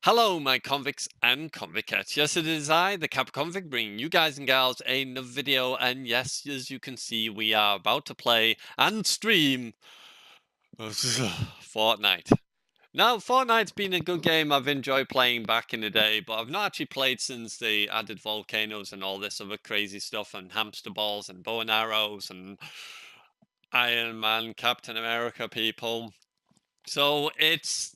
Hello, my convicts and convicts. Yes, it is I, the Kappa Convict, bringing you guys and gals another video. And yes, as you can see, we are about to play and stream Fortnite. Now, Fortnite's been a good game I've enjoyed playing back in the day, but I've not actually played since they added volcanoes and all this other crazy stuff, and hamster balls and bow and arrows and Iron Man, Captain America people. So it's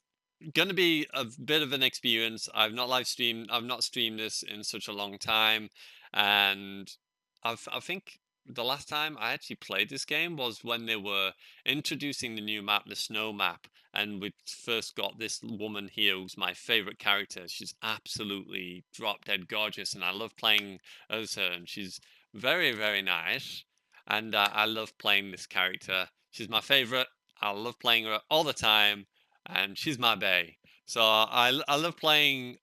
gonna be a bit of an experience. I've not streamed this in such a long time, and I think the last time I actually played this game was when they were introducing the new map, the snow map, and we first got this woman here who's my favorite character. She's absolutely drop dead gorgeous, and I love playing as her, and she's very, very nice, and I love playing this character. She's my favorite. I love playing her all the time, and she's my bae. So I love playing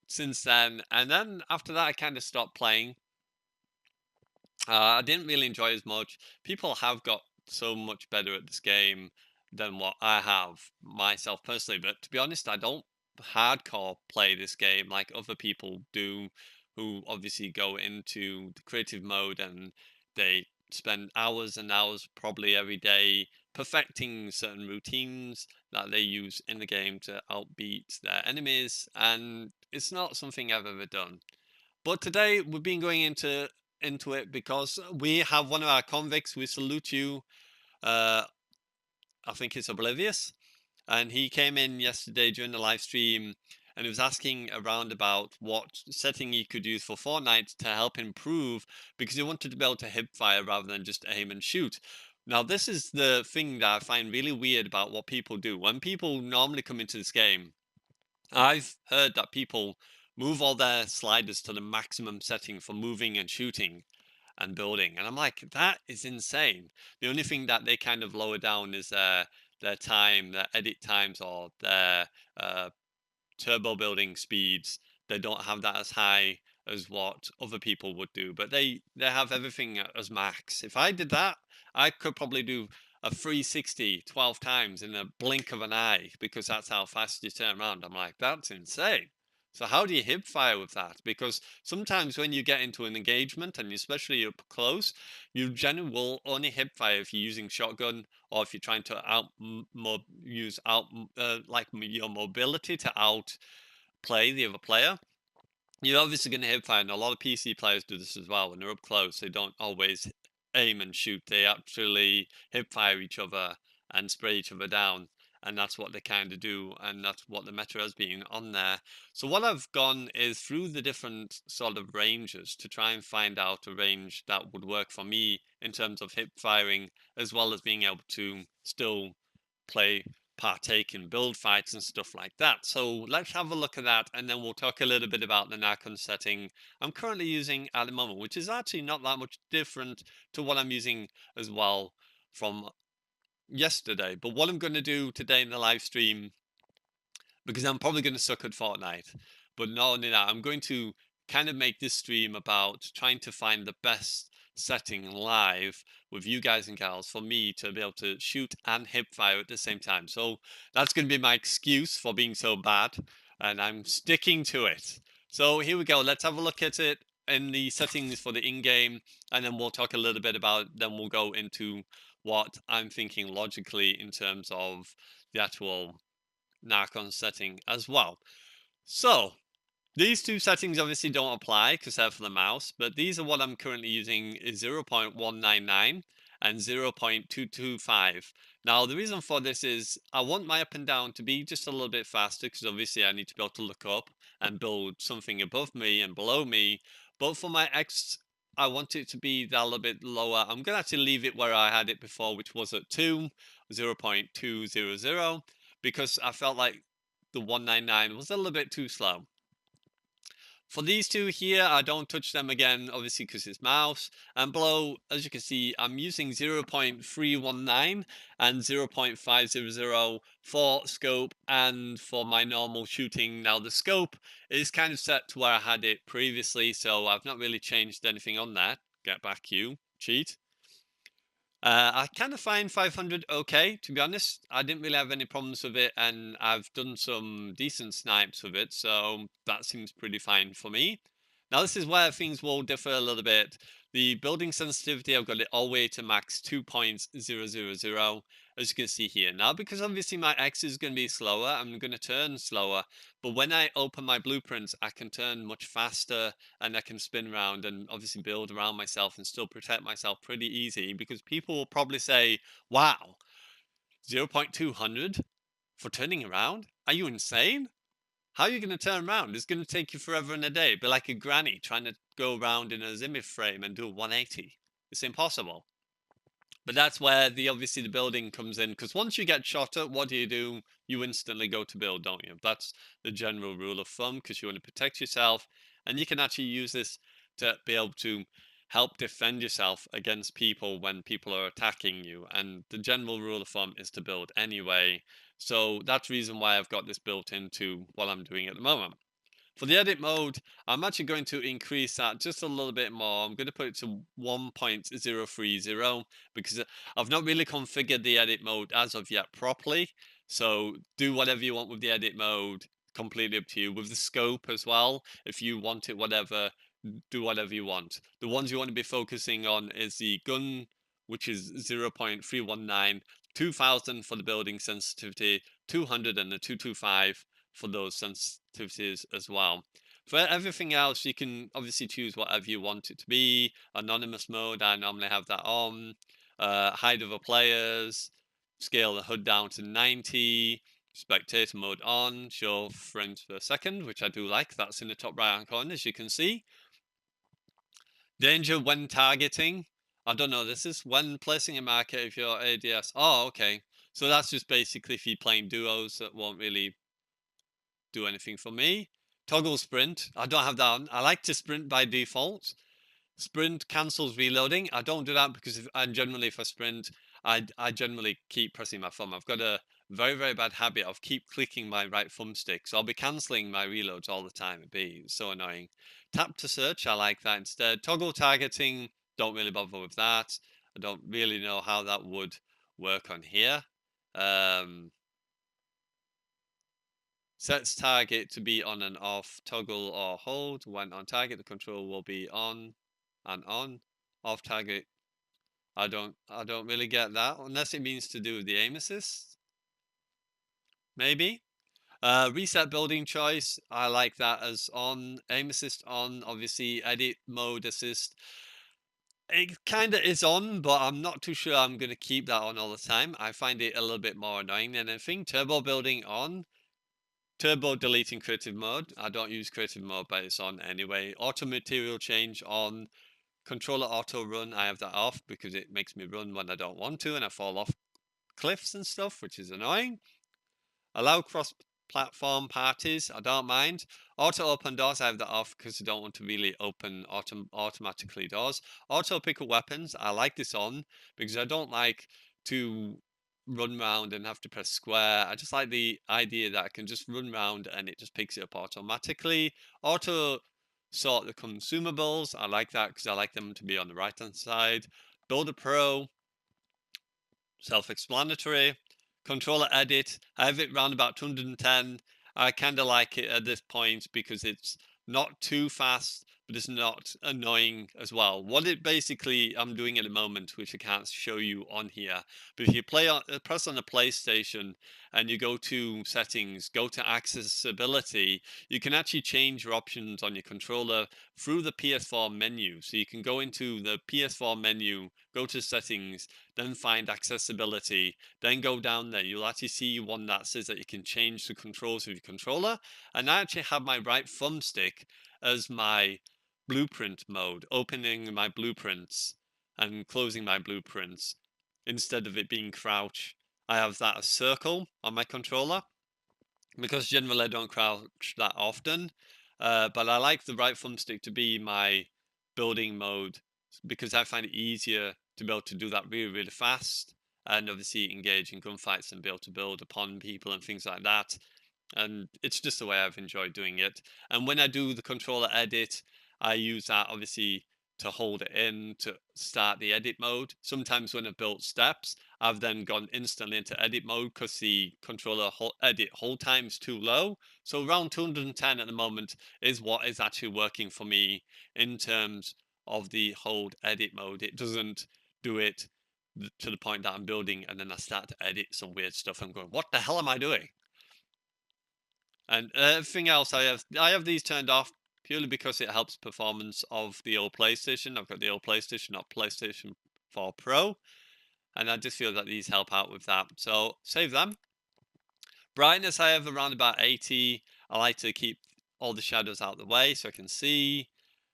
since then, and then after that I kind of stopped playing. I didn't really enjoy as much. People have got so much better at this game than what I have myself personally. But to be honest, I don't hardcore play this game like other people do, who obviously go into the creative mode and they spend hours and hours, probably every day, perfecting certain routines that they use in the game to outbeat their enemies. And it's not something I've ever done. But today we've been going into it because we have one of our convicts. We salute you. Uh, I think it's Oblivious, and he came in yesterday during the live stream, and he was asking around about what setting he could use for Fortnite to help improve because he wanted to be able to hip fire rather than just aim and shoot. Now, this is the thing that I find really weird about what people do. When people normally come into this game, I've heard that people move all their sliders to the maximum setting for moving and shooting and building, and I'm like, that is insane. The only thing that they kind of lower down is their time, their edit times, or their uh, turbo building speeds. They don't have that as high as what other people would do, but they have everything as max. If I did that, I could probably do a 360 12 times in a blink of an eye because that's how fast you turn around. I'm like, that's insane. So how do you hip fire with that? Because sometimes when you get into an engagement and especially up close, you generally will only hip fire if you're using shotgun or if you're trying to use your mobility to outplay the other player. You're obviously going to hip fire, and a lot of PC players do this as well. When they're up close, they don't always aim and shoot. They actually hip fire each other and spray each other down, and that's what they kind of do, and that's what the meta has been on there. So what I've gone is through the different sort of ranges to try and find out a range that would work for me in terms of hip firing, as well as being able to still play partake in build fights and stuff like that. So let's have a look at that, and then we'll talk a little bit about the Narcon setting I'm currently using at the moment, which is actually not that much different to what I'm using as well from yesterday. But what I'm going to do today in the live stream, because I'm probably going to suck at Fortnite, but not only that, I'm going to kind of make this stream about trying to find the best setting live with you guys and gals for me to be able to shoot and hip fire at the same time. So that's going to be my excuse for being so bad, and I'm sticking to it. So here we go. Let's have a look at it in the settings for the in-game, and then we'll talk a little bit about, then we'll go into what I'm thinking logically in terms of the actual Narcon setting as well. So these two settings obviously don't apply because they're for the mouse, but these are what I'm currently using is 0.199 and 0.225. Now, the reason for this is I want my up and down to be just a little bit faster because obviously I need to be able to look up and build something above me and below me. But for my X, I want it to be that a little bit lower. I'm going to actually leave it where I had it before, which was at 0.200, because I felt like the 199 was a little bit too slow. For these two here, I don't touch them again, obviously because it's mouse. And below, as you can see, I'm using 0.319 and 0.500 for scope and for my normal shooting. Now the scope is kind of set to where I had it previously, so I've not really changed anything on that. Get back, you cheat. I kind of find 500 okay, to be honest. I didn't really have any problems with it, and I've done some decent snipes with it, so that seems pretty fine for me. Now, this is where things will differ a little bit. The building sensitivity, I've got it all the way to max 2.000, as you can see here. Now, because obviously my X is going to be slower, I'm going to turn slower, but when I open my blueprints, I can turn much faster and I can spin around and obviously build around myself and still protect myself pretty easy because people will probably say, wow, 0.200 for turning around? Are you insane? How are you going to turn around? It's going to take you forever and a day. Be like a granny trying to go around in a Zimmer frame and do a 180. It's impossible. But that's where the obviously the building comes in because once you get shot at, what do? You instantly go to build, don't you? That's the general rule of thumb because you want to protect yourself, and you can actually use this to be able to help defend yourself against people when people are attacking you. And the general rule of thumb is to build anyway. So that's the reason why I've got this built into what I'm doing at the moment. For the edit mode, I'm actually going to increase that just a little bit more. I'm going to put it to 1.030 because I've not really configured the edit mode as of yet properly. So do whatever you want with the edit mode, completely up to you. With the scope as well, if you want it whatever, do whatever you want. The ones you want to be focusing on is the gun, which is 0.319, 2000 for the building sensitivity, 200 and the 225 for those sensitivities as well. For everything else, you can obviously choose whatever you want it to be. Anonymous mode, I normally have that on. Hide other players, scale the HUD down to 90. Spectator mode on, show frames per second, which I do like. That's in the top right hand corner, as you can see. Danger when targeting. I don't know. This is when placing a marker if you're ADS. Oh, okay. So that's just basically if you're playing duos that won't really do anything for me. Toggle sprint. I don't have that on. I like to sprint by default. Sprint cancels reloading. I don't do that because if I sprint, I generally keep pressing my thumb. I've got a very, very bad habit of keep clicking my right thumbstick. So I'll be canceling my reloads all the time. It'd be so annoying. Tap to search. I like that instead. Toggle targeting. Don't really bother with that. I don't really know how that would work on here. Um, Sets target to be on and off, toggle or hold. When on target, the control will be on and on. Off target, I don't really get that unless it means to do with the aim assist. Maybe. Reset building choice. I like that as on. Aim assist on. Obviously, edit mode assist. It kind of is on, but I'm not too sure I'm going to keep that on all the time. I find it a little bit more annoying than anything. Turbo building on. Turbo deleting creative mode. I don't use creative mode, but it's on anyway. Auto material change on. Controller auto run. I have that off because it makes me run when I don't want to and I fall off cliffs and stuff, which is annoying. Allow cross-platform parties. I don't mind. Auto open doors. I have that off because I don't want to really open automatically doors. Auto pick up weapons. I like this on because I don't like to run around and have to press square. I just like the idea that I can just run around and it just picks it up automatically. Auto sort the consumables. I like that because I like them to be on the right hand side. Builder Pro. Self-explanatory. Controller edit, I have it around about 210. I kind of like it at this point because it's not too fast, but it's not annoying as well. What it basically I'm doing at the moment, which I can't show you on here, but if you press on the PlayStation and you go to settings, go to accessibility, you can actually change your options on your controller through the PS4 menu. So you can go into the PS4 menu, go to settings, then find accessibility, then go down there. You'll actually see one that says that you can change the controls of your controller. And I actually have my right thumbstick as my blueprint mode, opening my blueprints and closing my blueprints. Instead of it being crouch, I have that as circle on my controller because generally I don't crouch that often. But I like the right thumbstick to be my building mode because I find it easier to be able to do that really, really fast and obviously engage in gunfights and be able to build upon people and things like that. And it's just the way I've enjoyed doing it. And when I do the controller edit, I use that obviously to hold it in to start the edit mode. Sometimes when I've built steps, I've then gone instantly into edit mode because the controller edit hold time is too low. So around 210 at the moment is what is actually working for me in terms of the hold edit mode. It doesn't do it to the point that I'm building and then I start to edit some weird stuff. I'm going, what the hell am I doing? And everything else, I have these turned off purely because it helps performance of the old PlayStation. I've got the old PlayStation, not PlayStation 4 Pro, and I just feel that these help out with that. So save them. Brightness, I have around about 80. I like to keep all the shadows out of the way so I can see.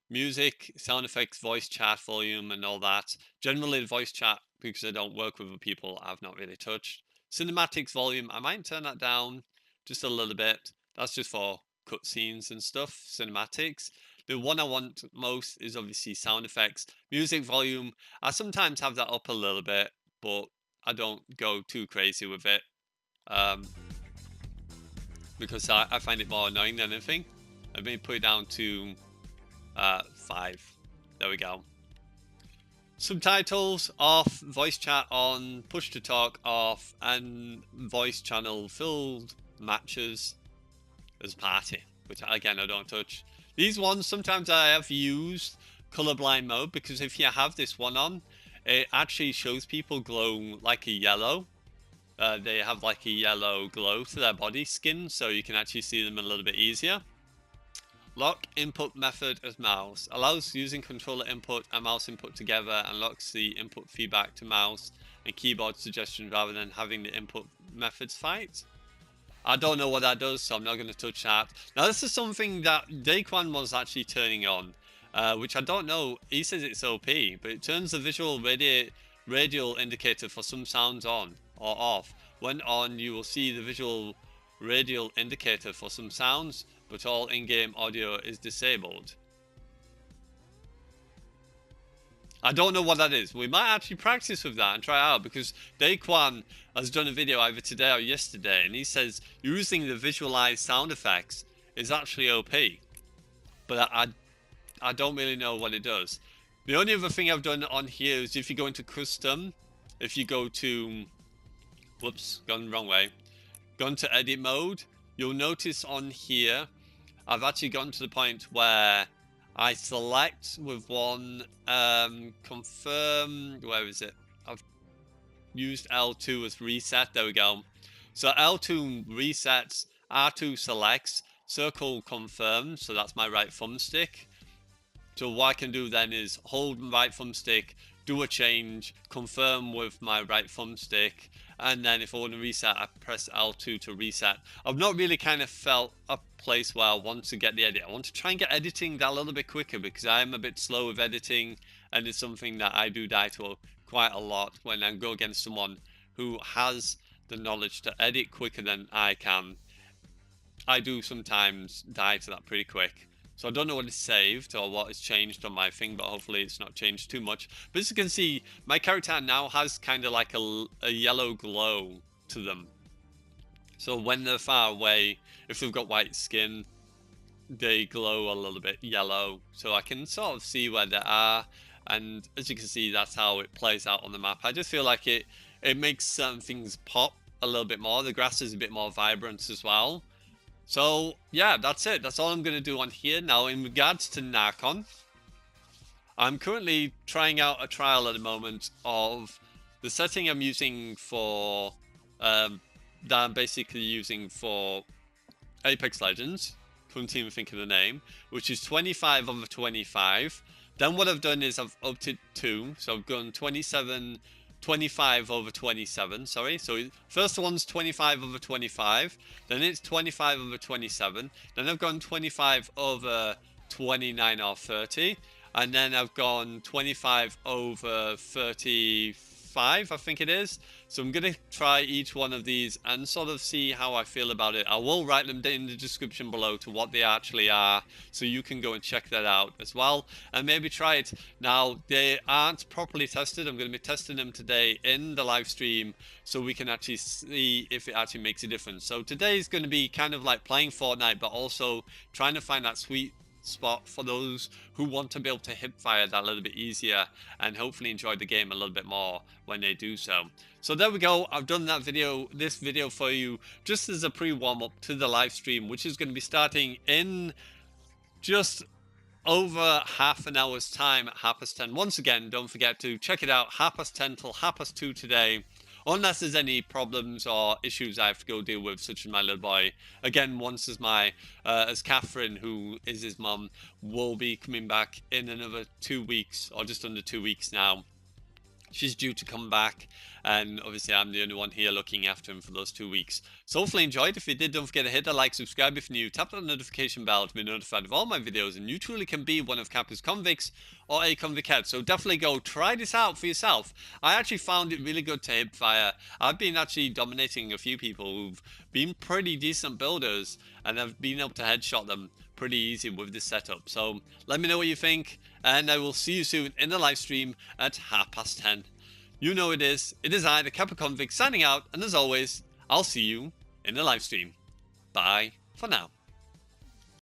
Music, sound effects, voice chat volume, and all that. Generally, the voice chat, because I don't work with other people, I've not really touched. Cinematics volume, I might turn that down just a little bit. That's just for cutscenes and stuff, cinematics. The one I want most is obviously sound effects. Music volume, I sometimes have that up a little bit, but I don't go too crazy with it because I find it more annoying than anything. I may put it down to 5. There we go. Subtitles off, voice chat on, push to talk off, and voice channel filled matches as party, which again I don't touch. These ones sometimes I have used colorblind mode because if you have this one on, it actually shows people glow like a yellow. They have like a yellow glow to their body skin, so you can actually see them a little bit easier. Lock input method as mouse. Allows using controller input and mouse input together and locks the input feedback to mouse and keyboard suggestions rather than having the input methods fight. I don't know what that does, so I'm not going to touch that. Now, this is something that Daquan was actually turning on, which I don't know. He says it's OP, but it turns the visual radial indicator for some sounds on or off. When on, you will see the visual radial indicator for some sounds, but all in-game audio is disabled. I don't know what that is. We might actually practice with that and try it out because Daquan has done a video either today or yesterday and he says using the visualized sound effects is actually OP. But I don't really know what it does. The only other thing I've done on here is if you go into custom, if you go to, whoops, gone the wrong way, gone to edit mode, you'll notice on here, I've actually gotten to the point where I select with one, confirm, where is it? I've used L2 as reset, there we go. So L2 resets, R2 selects, circle confirms, so that's my right thumbstick. So what I can do then is hold my right thumbstick, do a change, confirm with my right thumbstick, and then if I want to reset, I press L2 to reset. I've not really kind of felt a place where I want to get the edit. I want to try and get editing that a little bit quicker because I'm a bit slow with editing and it's something that I do die to quite a lot when I go against someone who has the knowledge to edit quicker than I can. I do sometimes die to that pretty quick. So I don't know what is saved or what is changed on my thing, but hopefully it's not changed too much. But as you can see, my character now has kind of like a yellow glow to them. So when they're far away, if they've got white skin, they glow a little bit yellow. So I can sort of see where they are. And as you can see, that's how it plays out on the map. I just feel like it makes certain things pop a little bit more. The grass is a bit more vibrant as well. So yeah, that's it. That's all I'm going to do on here. Now in regards to Narcon, I'm currently trying out a trial at the moment of the setting I'm using for, that I'm basically using for Apex Legends. Couldn't even think of the name, which is 25 over 25. Then what I've done is I've upped it to, so I've gone 25 over 27, sorry. So first one's 25 over 25, then it's 25 over 27, then I've gone 25 over 29 or 30, and then I've gone 25 over 35, I think it is. So I'm going to try each one of these and sort of see how I feel about it. I will write them in the description below to what they actually are, so you can go and check that out as well and maybe try it. Now, they aren't properly tested. I'm going to be testing them today in the live stream so we can actually see if it actually makes a difference. So today is going to be kind of like playing Fortnite, but also trying to find that sweet spot for those who want to be able to hip fire that a little bit easier and hopefully enjoy the game a little bit more when they do so. So there we go. I've done this video for you just as a pre-warm-up to the live stream, which is going to be starting in just over half an hour's time at 10:30. Once again, don't forget to check it out, 10:30 till 2:30 today. Unless there's any problems or issues I have to go deal with, such as my little boy. Again, once as Catherine, who is his mum, will be coming back in another 2 weeks, or just under 2 weeks now. She's due to come back, and obviously I'm the only one here looking after him for those 2 weeks. So hopefully you enjoyed. If you did, don't forget to hit the like, subscribe if you're new, tap that notification bell to be notified of all my videos, and you truly can be one of Kappa's convicts or a convict. So definitely go try this out for yourself. I actually found it really good to hip fire. I've been actually dominating a few people who've been pretty decent builders, and I've been able to headshot them pretty easy with this setup. So let me know what you think, and I will see you soon in the live stream at 10:30. You know it is I, the Kappa Convict, signing out, and as always, I'll see you in the live stream. Bye for now.